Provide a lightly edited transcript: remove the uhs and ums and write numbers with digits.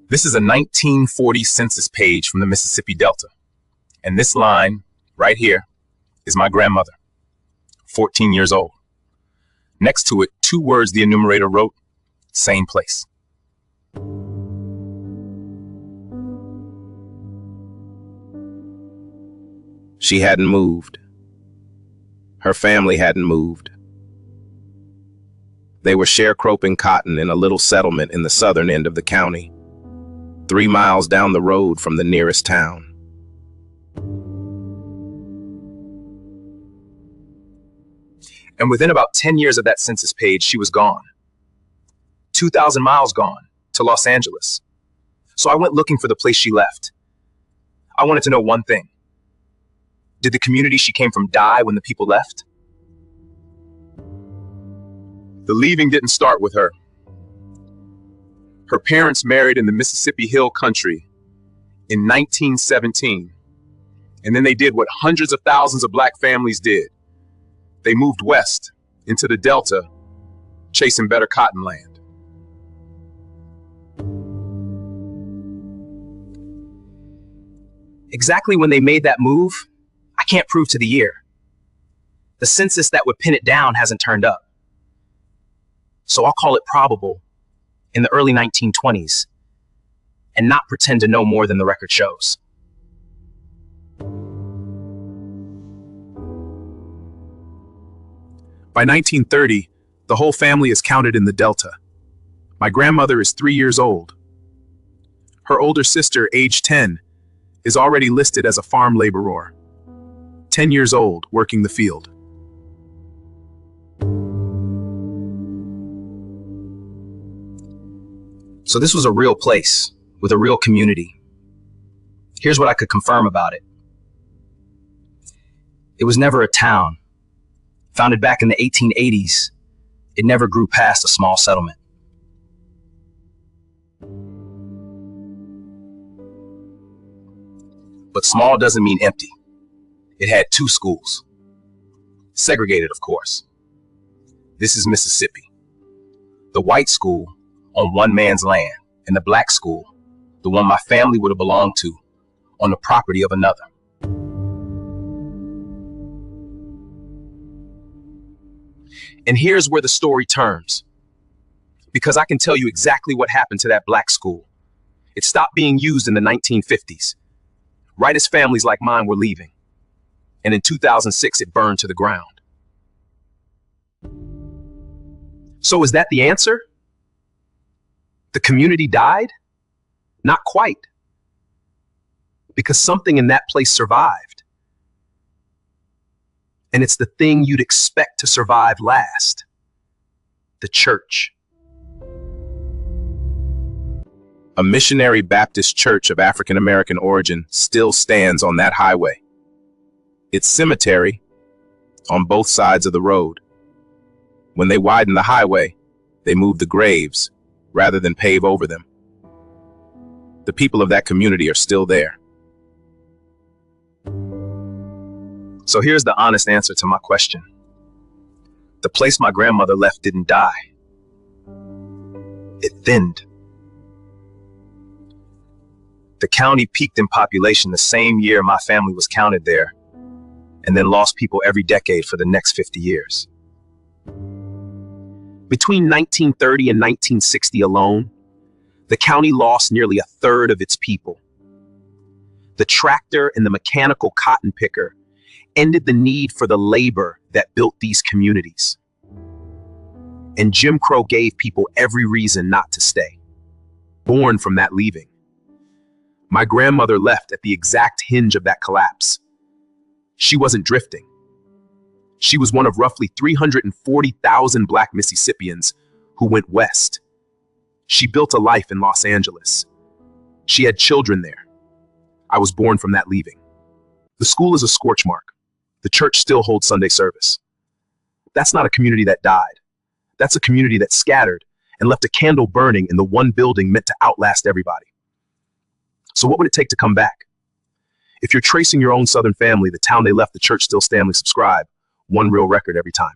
This is a 1940 census page from the Mississippi Delta. And this line right here is my grandmother, 14 years old. Next to it, 2 words the enumerator wrote, same place. She hadn't moved. Her family hadn't moved. They were sharecropping cotton in a little settlement in the southern end of the county, 3 miles down the road from the nearest town. And within about 10 years of that census page, she was gone. 2,000 miles gone to Los Angeles. So I went looking for the place she left. I wanted to know one thing. Did the community she came from die when the people left? The leaving didn't start with her. Her parents married in the Mississippi Hill Country in 1917. And then they did what hundreds of thousands of black families did. They moved west into the Delta, chasing better cotton land. Exactly when they made that move, I can't prove to the year. The census that would pin it down hasn't turned up. So I'll call it probable in the early 1920s and not pretend to know more than the record shows. By 1930, the whole family is counted in the Delta. My grandmother is 3 years old. Her older sister, age 10, is already listed as a farm laborer, 10 years old, working the field. So this was a real place with a real community. Here's what I could confirm about it. It was never a town. Founded back in the 1880s, it never grew past a small settlement. But small doesn't mean empty. It had 2 schools. Segregated, of course. This is Mississippi. The white school on one man's land, and the black school, the one my family would have belonged to, on the property of another. And here's where the story turns. Because I can tell you exactly what happened to that black school. It stopped being used in the 1950s, right as families like mine were leaving. And in 2006, it burned to the ground. So is that the answer? The community died? Not quite. Because something in that place survived. And it's the thing you'd expect to survive last. The church. A Missionary Baptist church of African American origin still stands on that highway. Its cemetery on both sides of the road. When they widened the highway, they moved the graves rather than pave over them. The people of that community are still there. So here's the honest answer to my question. The place my grandmother left didn't die. It thinned. The county peaked in population the same year my family was counted there, and then lost people every decade for the next 50 years. Between 1930 and 1960 alone, the county lost nearly 1/3 of its people. The tractor and the mechanical cotton picker ended the need for the labor that built these communities. And Jim Crow gave people every reason not to stay. Born from that leaving. My grandmother left at the exact hinge of that collapse. She wasn't drifting. She was one of roughly 340,000 black Mississippians who went west. She built a life in Los Angeles. She had children there. I was born from that leaving. The school is a scorch mark. The church still holds Sunday service. That's not a community that died. That's a community that scattered and left a candle burning in the one building meant to outlast everybody. So what would it take to come back? If you're tracing your own Southern family, the town they left, the church still stands. Subscribe. One real record every time.